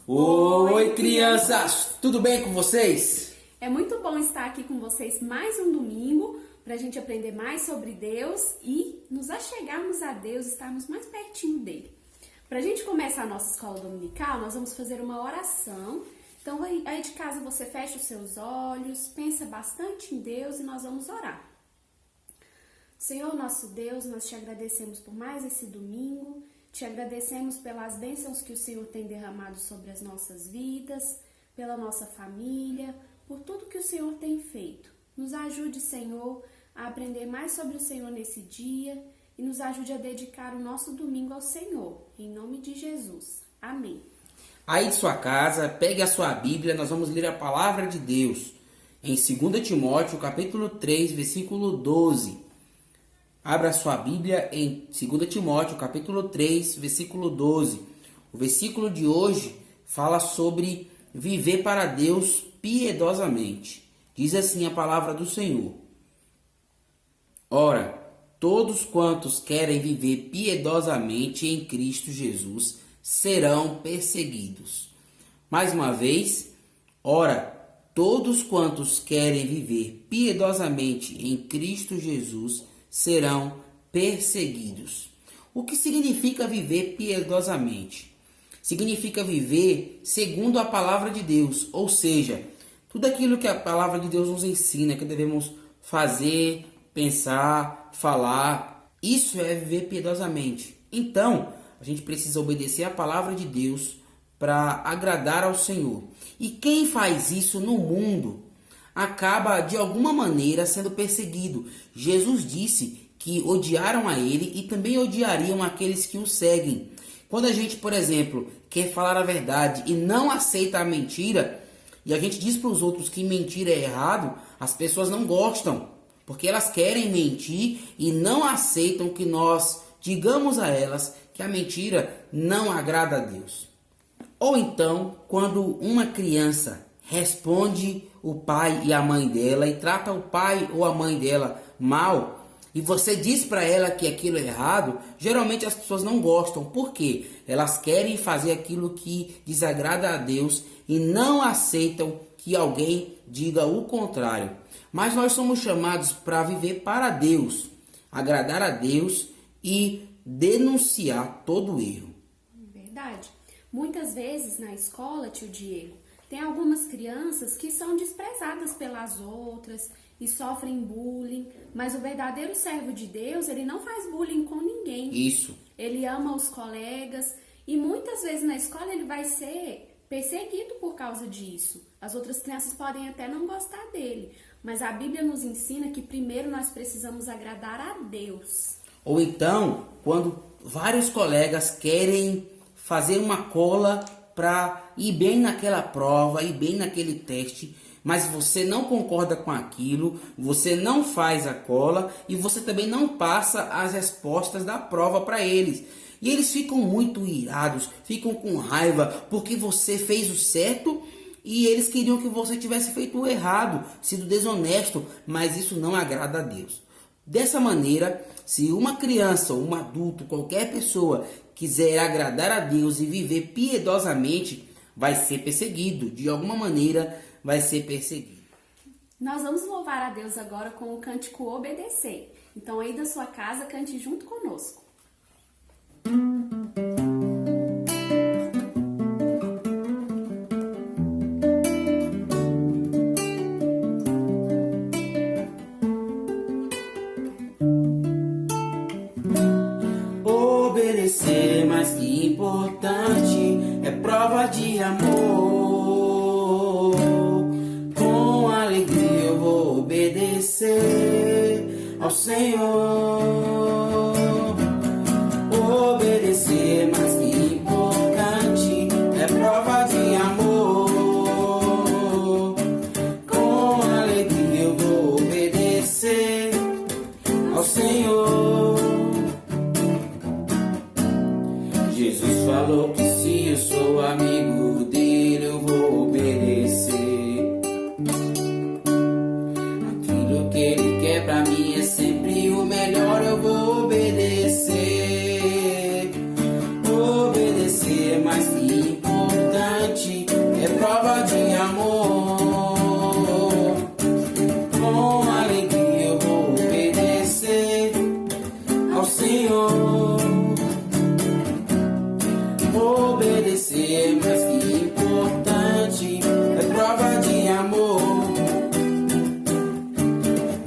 Oi, crianças! Tudo bem com vocês? É muito bom estar aqui com vocês mais um domingo para a gente aprender mais sobre Deus e nos achegarmos a Deus, estarmos mais pertinho dele. Para a gente começar a nossa escola dominical, nós vamos fazer uma oração. Então, aí de casa você fecha os seus olhos, pensa bastante em Deus e nós vamos orar. Senhor nosso Deus, nós te agradecemos por mais esse domingo, te agradecemos pelas bênçãos que o Senhor tem derramado sobre as nossas vidas, pela nossa família, por tudo que o Senhor tem feito. Nos ajude, Senhor, a aprender mais sobre o Senhor nesse dia e nos ajude a dedicar o nosso domingo ao Senhor, em nome de Jesus. Amém. Aí de sua casa, pegue a sua Bíblia, nós vamos ler a palavra de Deus em 2 Timóteo, capítulo 3, versículo 12. Abra sua Bíblia em 2 Timóteo, capítulo 3, versículo 12. O versículo de hoje fala sobre viver para Deus piedosamente. Diz assim a palavra do Senhor: Ora, todos quantos querem viver piedosamente em Cristo Jesus serão perseguidos. Mais uma vez, ora, todos quantos querem viver piedosamente em Cristo Jesus serão perseguidos. O que significa viver piedosamente? Significa viver segundo a palavra de Deus, ou seja, tudo aquilo que a palavra de Deus nos ensina que devemos fazer, pensar, falar, isso é viver piedosamente. Então, a gente precisa obedecer a palavra de Deus para agradar ao Senhor. E quem faz isso no mundo acaba de alguma maneira sendo perseguido. Jesus disse que odiaram a ele e também odiariam aqueles que o seguem. Quando a gente, por exemplo, quer falar a verdade e não aceita a mentira, e a gente diz para os outros que mentira é errado, as pessoas não gostam, porque elas querem mentir e não aceitam que nós digamos a elas que a mentira não agrada a Deus. Ou então, quando uma criança responde o pai e a mãe dela e trata o pai ou a mãe dela mal, e você diz para ela que aquilo é errado, geralmente as pessoas não gostam. Por quê? Elas querem fazer aquilo que desagrada a Deus e não aceitam que alguém diga o contrário. Mas nós somos chamados para viver para Deus, agradar a Deus e denunciar todo erro. Verdade. Muitas vezes na escola, tio Diego, tem algumas crianças que são desprezadas pelas outras e sofrem bullying, mas o verdadeiro servo de Deus, ele não faz bullying com ninguém. Isso. Ele ama os colegas e muitas vezes na escola ele vai ser perseguido por causa disso. As outras crianças podem até não gostar dele, mas a Bíblia nos ensina que primeiro nós precisamos agradar a Deus. Ou então, quando vários colegas querem fazer uma cola para ir bem naquela prova, ir bem naquele teste, mas você não concorda com aquilo, você não faz a cola e você também não passa as respostas da prova para eles. E eles ficam muito irados, ficam com raiva porque você fez o certo e eles queriam que você tivesse feito o errado, sido desonesto, mas isso não agrada a Deus. Dessa maneira, se uma criança ou um adulto, qualquer pessoa quiser agradar a Deus e viver piedosamente, vai ser perseguido. De alguma maneira, vai ser perseguido. Nós vamos louvar a Deus agora com o cântico Obedecer. Então aí da sua casa, cante junto conosco. Obedecer, mais que importante, é prova de amor. Com alegria eu vou obedecer ao Senhor. Obedecer, mais que importante, é prova de amor. Com alegria eu vou obedecer ao Senhor. Jesus falou que se eu sou amigo dele, eu vou obedecer. Aquilo que ele quer pra mim é sempre o melhor, eu vou obedecer. Obedecer é mais que importante, Obedecer, mas que importante, é prova de amor.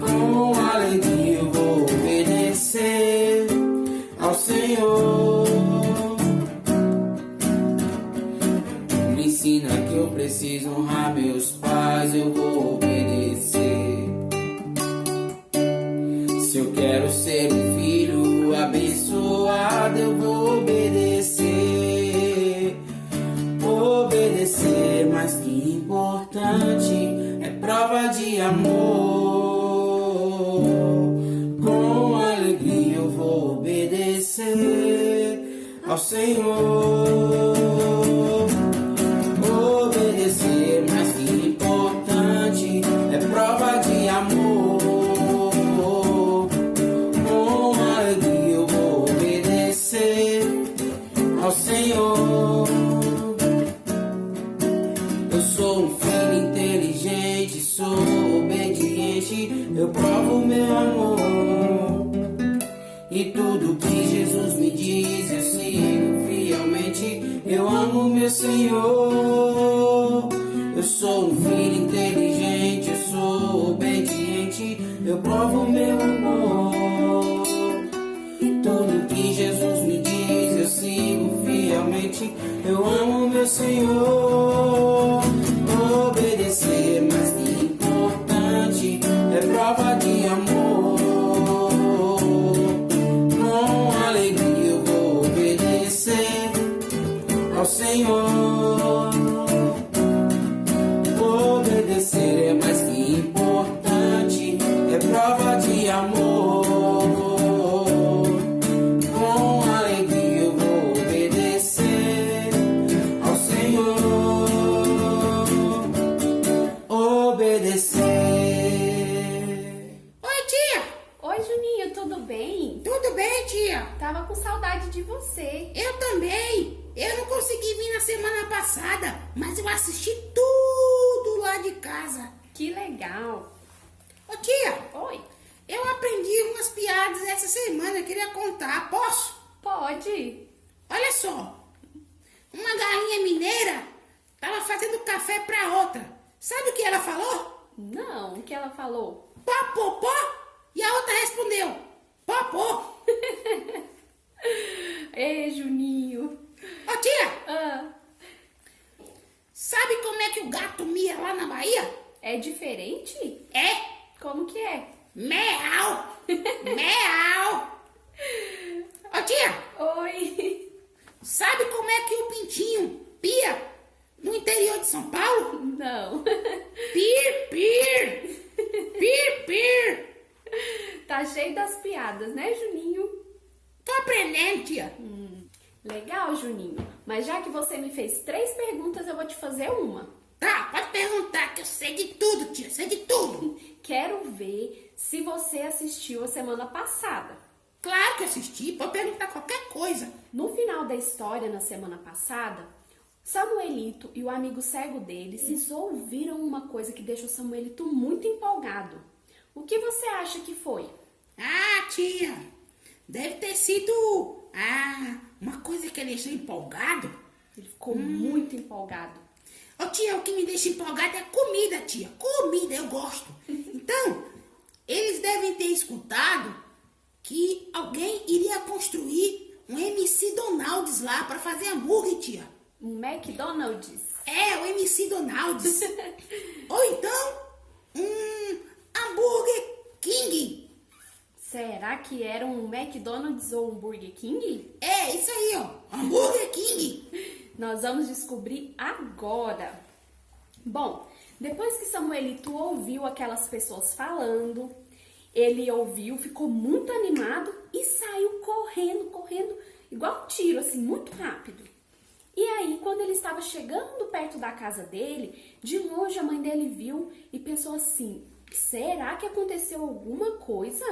Com alegria eu vou obedecer ao Senhor. Me ensina que eu preciso honrar meus pais, eu vou obedecer. Se eu quero ser um filho abençoado, eu vou obedecer. Obedecer, mas que importante, é prova de amor. Com alegria eu vou obedecer ao Senhor. Obedecer, mas que importante, é prova de amor. Com alegria eu vou obedecer ao Senhor. Eu sou um filho inteligente, sou obediente, eu provo meu amor. E tudo que Jesus me diz eu sigo fielmente, eu amo meu Senhor. Eu sou um filho inteligente, eu sou obediente, eu provo meu amor. E tudo que Jesus me diz eu sigo fielmente, eu amo meu Senhor. Obedecer, mas que importante, é prova de amor. Com alegria eu vou obedecer ao Senhor. Obedecer é mais que importante, é prova de amor. Com alegria eu vou obedecer ao Senhor. Obedecer. Oi, tia! Oi, Juninho, tudo bem? Tudo bem, tia? Tava com saudade de você. Eu também. Eu não consegui vir na semana passada, mas eu assisti tudo lá de casa. Que legal. Ô, tia, Oi, eu aprendi umas piadas essa semana, eu queria contar. Posso? pode? Olha só. Uma galinha mineira tava fazendo café pra outra. Sabe o que ela falou? Não, o que ela falou? Pó, pó, pó. E a outra respondeu, pó, pó. Ei, Juninho. Ô, tia, Ah, sabe como é que o gato mia lá na Bahia? é diferente? É Como que é? meau. Meau. Ô, tia, Oi. sabe como é que o pintinho pia no interior de São Paulo? Não. Pir, pir. Pir, pir. Tá cheio das piadas, né, Juninho? Tô aprendendo, tia. Legal, Juninho. Mas já que você me fez 3 perguntas, eu vou te fazer uma. Tá, pode perguntar que eu sei de tudo, tia. Sei de tudo. Quero ver se você assistiu a semana passada. Claro que assisti. Pode perguntar qualquer coisa. No final da história, na semana passada, Samuelito e o amigo cego deles resolveram uma coisa que deixou Samuelito muito empolgado. O que você acha que foi? Ah, tia. Deve ter sido... uma coisa que ele deixou empolgado. Ele ficou muito empolgado. Ô, tia, o que me deixa empolgado é comida, tia. Comida, eu gosto. Então, eles devem ter escutado que alguém iria construir um MC Donald's lá pra fazer hambúrguer, tia. Um McDonald's. É, o MC Donald's. Ou então, um hambúrguer King. Será que era um McDonald's ou um Burger King? É, isso aí, ó. Hambúrguer King. Nós vamos descobrir agora. Bom, depois que Samuelito ouviu aquelas pessoas falando, ele ouviu, ficou muito animado e saiu correndo, igual um tiro, assim, muito rápido. E aí, quando ele estava chegando perto da casa dele, de longe a mãe dele viu e pensou assim: será que aconteceu alguma coisa?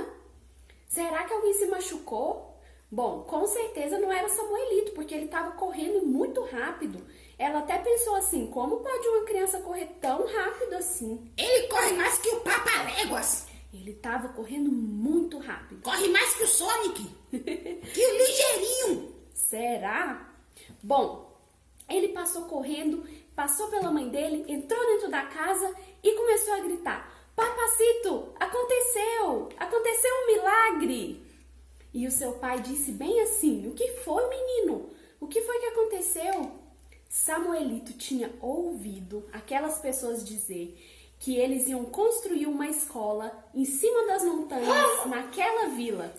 Será que alguém se machucou? Bom, com certeza não era Samuelito, porque ele estava correndo muito rápido. Ela até pensou assim: como pode uma criança correr tão rápido assim? Ele corre mais que o Papa-Léguas. Ele estava correndo muito rápido. Corre mais que o Sonic. Que o Ligeirinho. Será? Bom, passou correndo, passou pela mãe dele, entrou dentro da casa e começou a gritar: Papacito, aconteceu! Aconteceu um milagre! E o seu pai disse bem assim: O que foi, menino? O que foi que aconteceu? Samuelito tinha ouvido aquelas pessoas dizer que eles iam construir uma escola em cima das montanhas, naquela vila.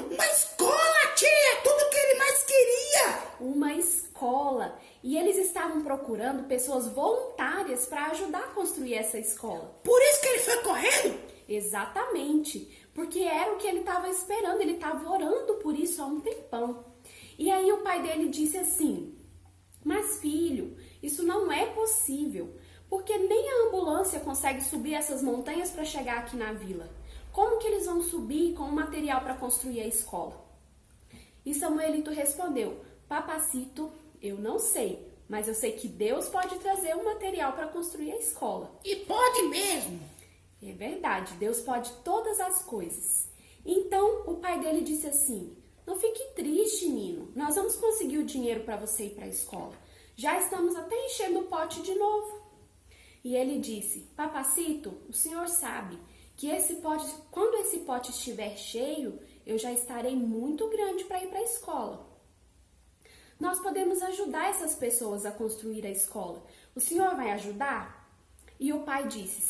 Uma escola, tia! Tudo que ele mais queria! Uma escola. E eles estavam procurando pessoas voluntárias para ajudar a construir essa escola. Por isso que ele foi correndo? Exatamente. Porque era o que ele estava esperando. Ele estava orando por isso há um tempão. E aí o pai dele disse assim: Mas filho, isso não é possível. Porque nem a ambulância consegue subir essas montanhas para chegar aqui na vila. Como que eles vão subir com o material para construir a escola? E Samuelito respondeu: Papacito, eu não sei, mas eu sei que Deus pode trazer o material para construir a escola. E pode mesmo. É verdade, Deus pode todas as coisas. Então o pai dele disse assim: Não fique triste, Nino. Nós vamos conseguir o dinheiro para você ir para a escola. Já estamos até enchendo o pote de novo. E ele disse: Papacito, o senhor sabe que quando esse pote estiver cheio, eu já estarei muito grande para ir para a escola. Nós podemos ajudar essas pessoas a construir a escola. O senhor vai ajudar? E o pai disse: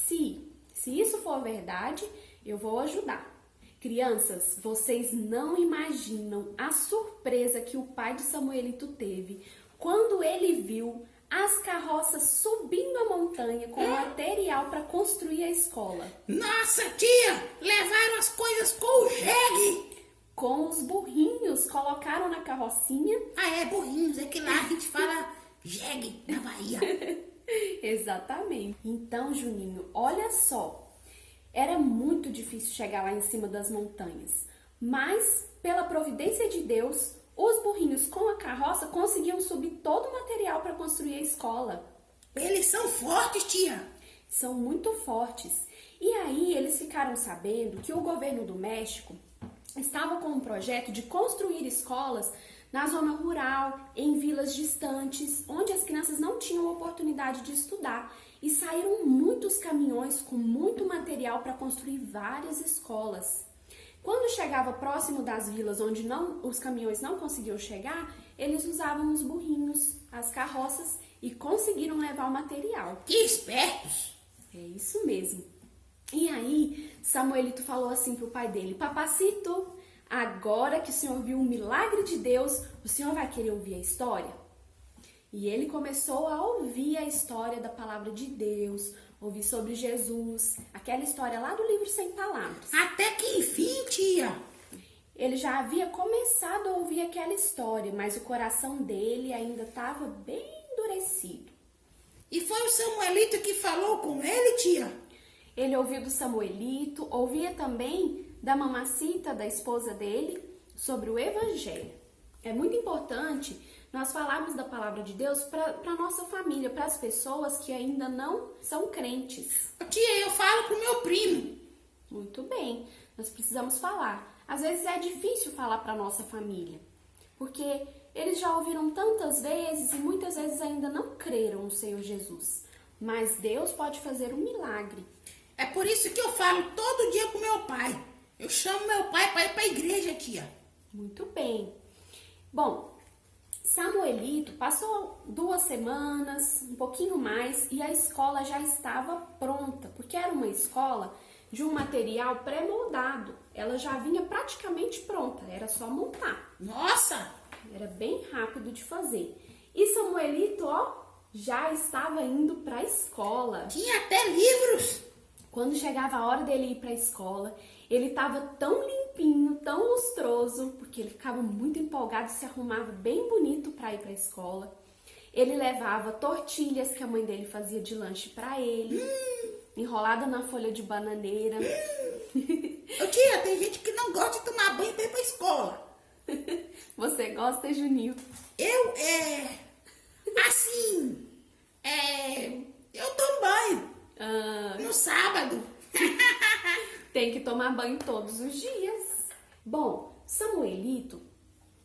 se isso for verdade, eu vou ajudar. Crianças, vocês não imaginam a surpresa que o pai de Samuelito teve quando ele viu as carroças subindo a montanha com material para construir a escola. Nossa, tia! Levaram as coisas com o jegue! Com os burrinhos, colocaram na carrocinha. Ah, é, burrinhos. É que lá a gente fala jegue na Bahia. Exatamente. Então, Juninho, olha só. Era muito difícil chegar lá em cima das montanhas. Mas, pela providência de Deus, os burrinhos com a carroça conseguiam subir todo o material para construir a escola. Eles são fortes, tia. São muito fortes. E aí eles ficaram sabendo que o governo do México estava com um projeto de construir escolas na zona rural, em vilas distantes, onde as crianças não tinham oportunidade de estudar. E saíram muitos caminhões com muito material para construir várias escolas. Quando chegava próximo das vilas onde os caminhões não conseguiam chegar, eles usavam os burrinhos, as carroças e conseguiram levar o material. Que espertos! É isso mesmo. E aí, Samuelito falou assim pro pai dele: Papacito, agora que o senhor viu o milagre de Deus, o senhor vai querer ouvir a história? E ele começou a ouvir a história da palavra de Deus, ouvir sobre Jesus, aquela história lá do livro Sem Palavras. Até que enfim, tia! Ele já havia começado a ouvir aquela história, mas o coração dele ainda estava bem endurecido. E foi o Samuelito que falou com ele, tia? Ele ouviu do Samuelito, ouvia também da mamacita, da esposa dele, sobre o Evangelho. É muito importante nós falarmos da palavra de Deus para a nossa família, para as pessoas que ainda não são crentes. Tia, eu falo pro meu primo. Muito bem, nós precisamos falar. Às vezes é difícil falar para a nossa família, porque eles já ouviram tantas vezes e muitas vezes ainda não creram no Senhor Jesus. Mas Deus pode fazer um milagre. É por isso que eu falo todo dia pro meu pai. Eu chamo meu pai para ir para a igreja, tia. Muito bem. Bom, Samuelito passou 2 semanas, um pouquinho mais, e a escola já estava pronta, porque era uma escola de um material pré-moldado. Ela já vinha praticamente pronta, era só montar. Nossa! Era bem rápido de fazer. E Samuelito, já estava indo para a escola. Tinha até livros. Quando chegava a hora dele ir para a escola, ele estava tão limpinho, tão lustroso, porque ele ficava muito empolgado e se arrumava bem bonito para ir para a escola. Ele levava tortilhas que a mãe dele fazia de lanche para ele, enrolada na folha de bananeira. Ô, tia, tem gente que não gosta de tomar banho para ir para a escola. Você gosta, Juninho? Eu tomo banho no sábado. Tem que tomar banho todos os dias. Bom, Samuelito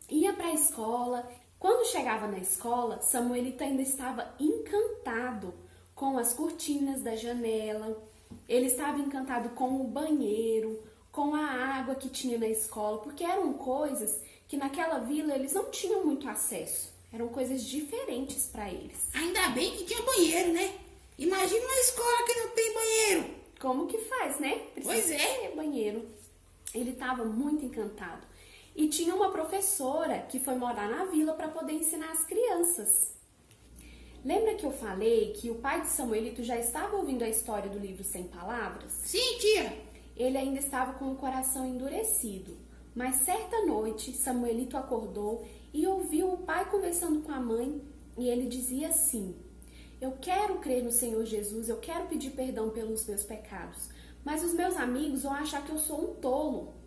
ia para a escola. Quando chegava na escola, Samuelito ainda estava encantado com as cortinas da janela, ele estava encantado com o banheiro, com a água que tinha na escola, porque eram coisas que naquela vila eles não tinham muito acesso, eram coisas diferentes para eles. Ainda bem que tinha banheiro, né? Imagina uma escola que não tem banheiro. Como que faz, né? Pois é. Ter banheiro. Ele estava muito encantado. E tinha uma professora que foi morar na vila para poder ensinar as crianças. Lembra que eu falei que o pai de Samuelito já estava ouvindo a história do livro Sem Palavras? Sim, tia. Ele ainda estava com o coração endurecido. Mas certa noite, Samuelito acordou e ouviu o pai conversando com a mãe. E ele dizia assim: eu quero crer no Senhor Jesus, eu quero pedir perdão pelos meus pecados. Mas os meus amigos vão achar que eu sou um tolo.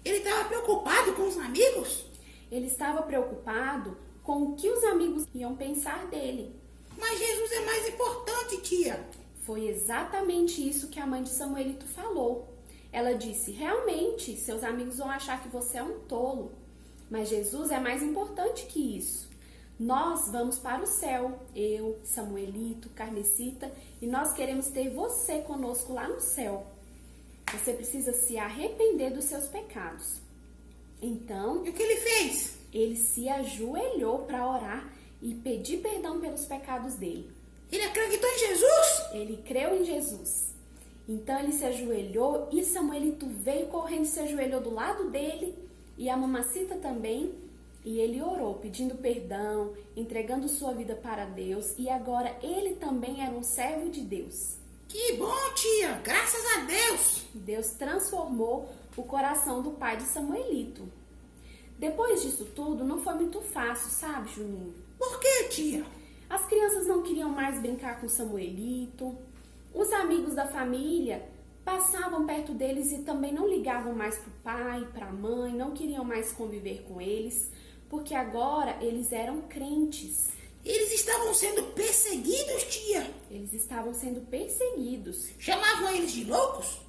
Ele estava preocupado com os amigos? Ele estava preocupado com o que os amigos iam pensar dele. Mas Jesus é mais importante, tia. Foi exatamente isso que a mãe de Samuelito falou. Ela disse: realmente, seus amigos vão achar que você é um tolo. Mas Jesus é mais importante que isso. Nós vamos para o céu, eu, Samuelito, Carmesita, e nós queremos ter você conosco lá no céu. Você precisa se arrepender dos seus pecados. Então, E o que ele fez? ele se ajoelhou para orar e pedir perdão pelos pecados dele. Ele acreditou em Jesus? Ele creu em Jesus. Então ele se ajoelhou e Samuelito veio correndo e se ajoelhou do lado dele e a mamacita também. E ele orou, pedindo perdão, entregando sua vida para Deus. E agora ele também era um servo de Deus. Que bom, tia. Graças a Deus. Deus transformou o coração do pai de Samuelito. Depois disso tudo, não foi muito fácil, sabe, Juninho? Por que, tia? As crianças não queriam mais brincar com Samuelito. Os amigos da família passavam perto deles e também não ligavam mais para o pai, para a mãe, não queriam mais conviver com eles, porque agora eles eram crentes. Eles estavam sendo perseguidos, tia. Eles estavam sendo perseguidos. Chamavam eles de loucos?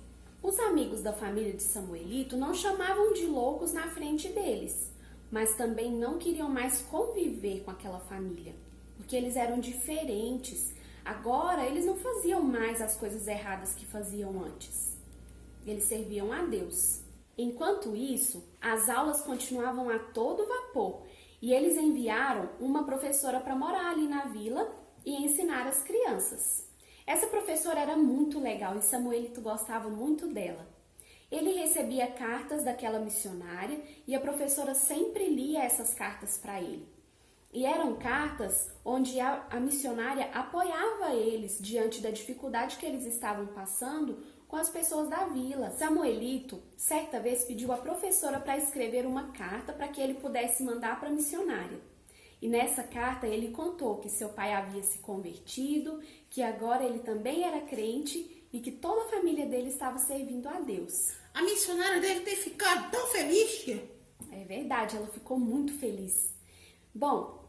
Os amigos da família de Samuelito não chamavam de loucos na frente deles, mas também não queriam mais conviver com aquela família, porque eles eram diferentes. Agora eles não faziam mais as coisas erradas que faziam antes. Eles serviam a Deus. Enquanto isso, as aulas continuavam a todo vapor e eles enviaram uma professora para morar ali na vila e ensinar as crianças. Essa professora era muito legal e Samuelito gostava muito dela. Ele recebia cartas daquela missionária e a professora sempre lia essas cartas para ele. E eram cartas onde a missionária apoiava eles diante da dificuldade que eles estavam passando com as pessoas da vila. Samuelito, certa vez, pediu à professora para escrever uma carta para que ele pudesse mandar para a missionária. E nessa carta ele contou que seu pai havia se convertido, que agora ele também era crente e que toda a família dele estava servindo a Deus. A missionária deve ter ficado tão feliz, tia. É verdade, ela ficou muito feliz. Bom,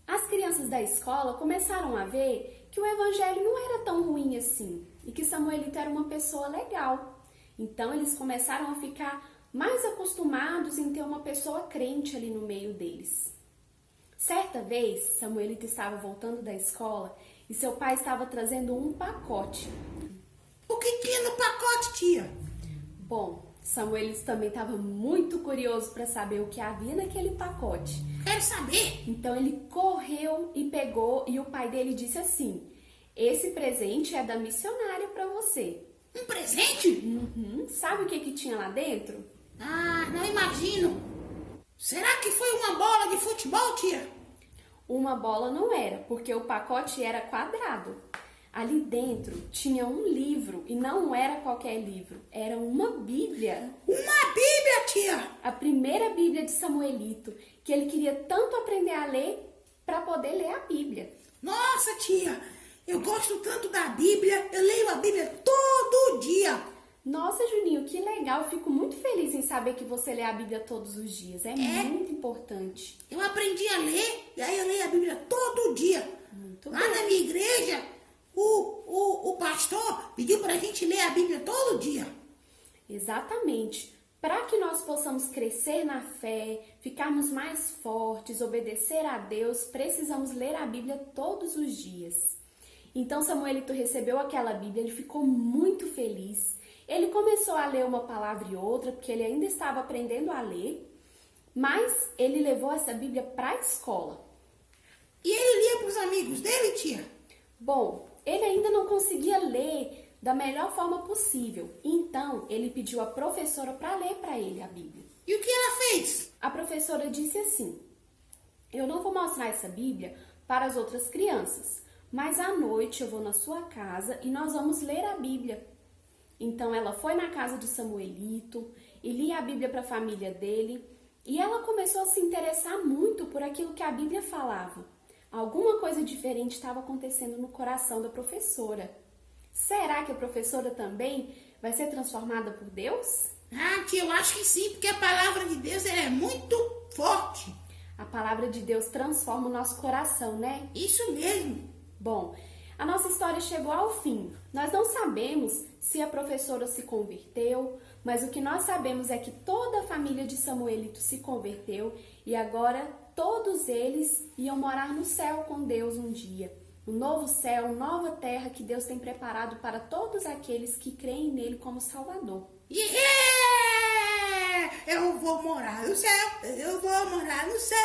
as crianças da escola começaram a ver que o evangelho não era tão ruim assim e que Samuelito era uma pessoa legal. Então eles começaram a ficar mais acostumados em ter uma pessoa crente ali no meio deles. Certa vez, Samuelito estava voltando da escola e seu pai estava trazendo um pacote. O que tinha no pacote, tia? Bom, Samuelito também estava muito curioso para saber o que havia naquele pacote. Quero saber. Então ele correu e pegou e o pai dele disse assim: esse presente é da missionária para você. Um presente? Sabe o que tinha lá dentro? Ah, não imagino. Será que foi uma bola de futebol, tia? Uma bola não era, porque o pacote era quadrado. Ali dentro tinha um livro e não era qualquer livro, era uma Bíblia. Uma Bíblia, tia. A primeira Bíblia de Samuelito, que ele queria tanto aprender a ler para poder ler a Bíblia. Nossa, tia, eu gosto tanto da Bíblia, eu leio a Bíblia todo dia. Nossa, Juninho, que legal, eu fico muito feliz em saber que você lê a Bíblia todos os dias, é muito importante. Eu aprendi a ler e aí eu leio a Bíblia todo dia. Muito Lá bem. na minha igreja, o pastor pediu pra gente ler a Bíblia todo dia. Exatamente. Para que nós possamos crescer na fé, ficarmos mais fortes, obedecer a Deus, precisamos ler a Bíblia todos os dias. Então Samuelito recebeu aquela Bíblia, ele ficou muito feliz. Ele começou a ler uma palavra e outra, porque ele ainda estava aprendendo a ler, mas ele levou essa Bíblia para a escola. E ele lia para os amigos dele, tia? Bom, ele ainda não conseguia ler da melhor forma possível. Então, ele pediu a professora para ler para ele a Bíblia. E o que ela fez? A professora disse assim: eu não vou mostrar essa Bíblia para as outras crianças, mas à noite eu vou na sua casa e nós vamos ler a Bíblia. Então, ela foi na casa de Samuelito e lia a Bíblia para a família dele. E ela começou a se interessar muito por aquilo que a Bíblia falava. Alguma coisa diferente estava acontecendo no coração da professora. Será que a professora também vai ser transformada por Deus? Ah, tia, eu acho que sim, porque a palavra de Deus ela é muito forte. A palavra de Deus transforma o nosso coração, né? Isso mesmo. Bom, a nossa história chegou ao fim. Nós não sabemos se a professora se converteu, mas o que nós sabemos é que toda a família de Samuelito se converteu e agora todos eles iam morar no céu com Deus um dia. Um novo céu, nova terra que Deus tem preparado para todos aqueles que creem nele como Salvador. Yeah! Eu vou morar no céu, eu vou morar no céu.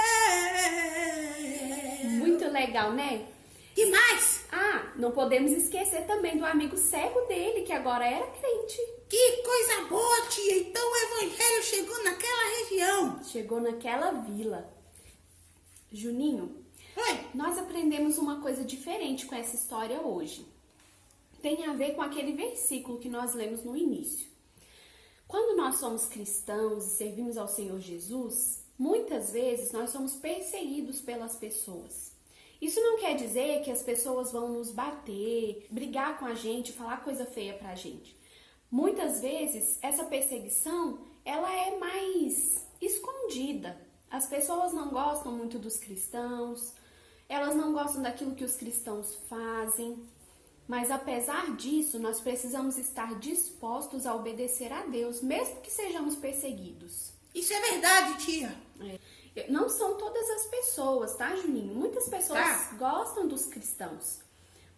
Muito legal, né? E mais? Ah, não podemos esquecer também do amigo cego dele, que agora era crente. Que coisa boa, tia. Então o evangelho chegou naquela região. Chegou naquela vila. Juninho, Oi? nós aprendemos uma coisa diferente com essa história hoje. Tem a ver com aquele versículo que nós lemos no início. Quando nós somos cristãos e servimos ao Senhor Jesus, muitas vezes nós somos perseguidos pelas pessoas. Isso não quer dizer que as pessoas vão nos bater, brigar com a gente, falar coisa feia pra gente. Muitas vezes essa perseguição, ela é mais escondida. As pessoas não gostam muito dos cristãos, elas não gostam daquilo que os cristãos fazem. Mas apesar disso, nós precisamos estar dispostos a obedecer a Deus, mesmo que sejamos perseguidos. Isso é verdade, tia. Não são todas as pessoas, tá, Juninho? Muitas pessoas gostam dos cristãos,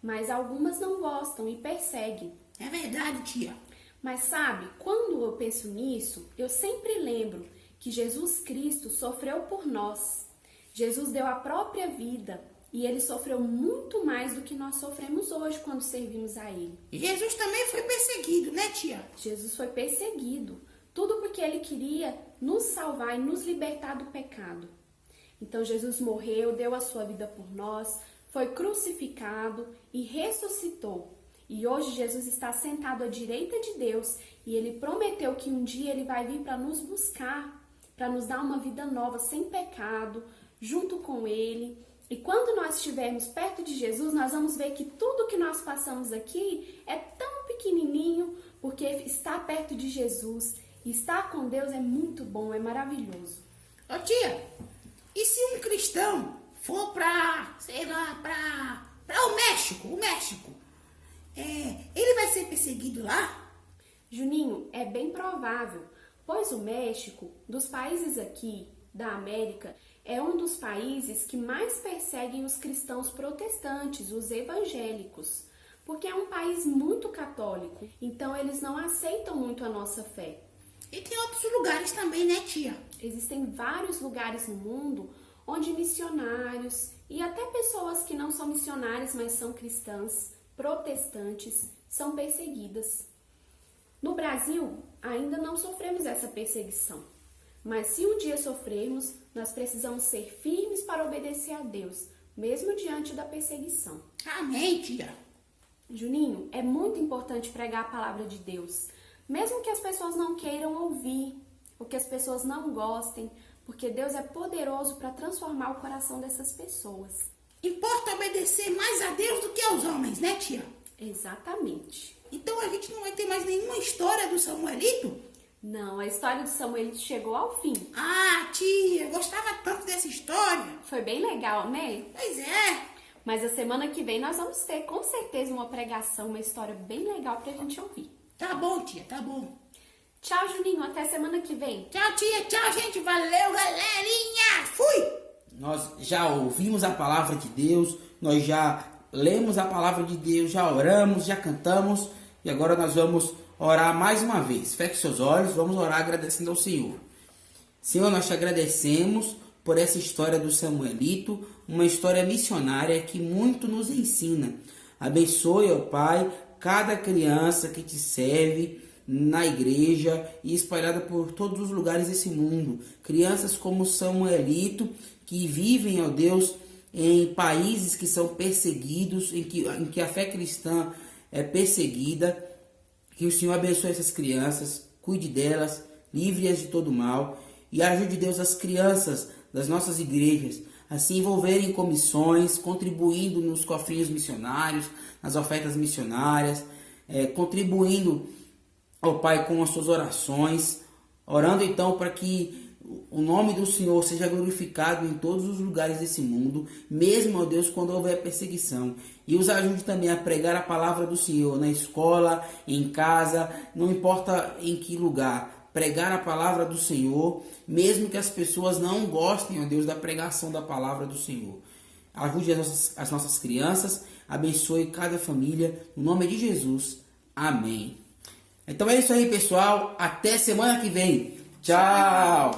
mas algumas não gostam e perseguem. É verdade, tia. Mas sabe, quando eu penso nisso, eu sempre lembro que Jesus Cristo sofreu por nós. Jesus deu a própria vida e ele sofreu muito mais do que nós sofremos hoje quando servimos a ele. Jesus também foi perseguido, né, tia? Jesus foi perseguido. Tudo porque ele queria nos salvar e nos libertar do pecado. Então Jesus morreu, deu a sua vida por nós, foi crucificado e ressuscitou. E hoje Jesus está sentado à direita de Deus e ele prometeu que um dia ele vai vir para nos buscar, para nos dar uma vida nova, sem pecado, junto com ele. E quando nós estivermos perto de Jesus, nós vamos ver que tudo que nós passamos aqui é tão pequenininho, porque está perto de Jesus. E estar com Deus é muito bom, é maravilhoso. Ô, tia, e se um cristão for pra, sei lá, pra o México, ele vai ser perseguido lá? Juninho, é bem provável, pois o México, dos países aqui da América, é um dos países que mais perseguem os cristãos protestantes, os evangélicos, porque é um país muito católico, então eles não aceitam muito a nossa fé. E tem outros lugares também, né, tia? Existem vários lugares no mundo onde missionários e até pessoas que não são missionárias, mas são cristãs, protestantes, são perseguidas. No Brasil, ainda não sofremos essa perseguição, mas se um dia sofrermos, nós precisamos ser firmes para obedecer a Deus, mesmo diante da perseguição. Amém, tia. Juninho, é muito importante pregar a palavra de Deus, mesmo que as pessoas não queiram ouvir, ou que as pessoas não gostem, porque Deus é poderoso para transformar o coração dessas pessoas. Importa obedecer mais a Deus do que aos homens, né, tia? Exatamente. Então a gente não vai ter mais nenhuma história do Samuelito? Não, a história do Samuelito chegou ao fim. Ah, tia, eu gostava tanto dessa história. Foi bem legal, né? Pois é. Mas a semana que vem nós vamos ter, com certeza, uma pregação, uma história bem legal pra gente ouvir. Tá bom, tia, tá bom. Tchau, Juninho. Até semana que vem. Tchau, tia. Tchau, gente. Valeu, galerinha. Fui! Nós já ouvimos a palavra de Deus, nós já lemos a palavra de Deus, já oramos, já cantamos e agora nós vamos orar mais uma vez. Feche seus olhos, vamos orar agradecendo ao Senhor. Senhor, nós te agradecemos por essa história do Samuelito, uma história missionária que muito nos ensina. Abençoe, ó Pai, cada criança que te serve na igreja e espalhada por todos os lugares desse mundo. Crianças como Samuelito, que vivem, ó Deus, em países que são perseguidos, em que a fé cristã é perseguida. Que o Senhor abençoe essas crianças, cuide delas, livre-as de todo mal e ajude, Deus, as crianças das nossas igrejas a se envolverem em comissões, contribuindo nos cofrinhos missionários, nas ofertas missionárias, contribuindo, ó Pai, com as suas orações, orando então para que o nome do Senhor seja glorificado em todos os lugares desse mundo, mesmo, ó Deus, quando houver perseguição. E os ajude também a pregar a palavra do Senhor na escola, em casa, não importa em que lugar. Pregar a palavra do Senhor, mesmo que as pessoas não gostem, ó Deus, da pregação da palavra do Senhor. Ajude as nossas crianças, abençoe cada família, no nome de Jesus. Amém. Então é isso aí, pessoal. Até semana que vem. Tchau!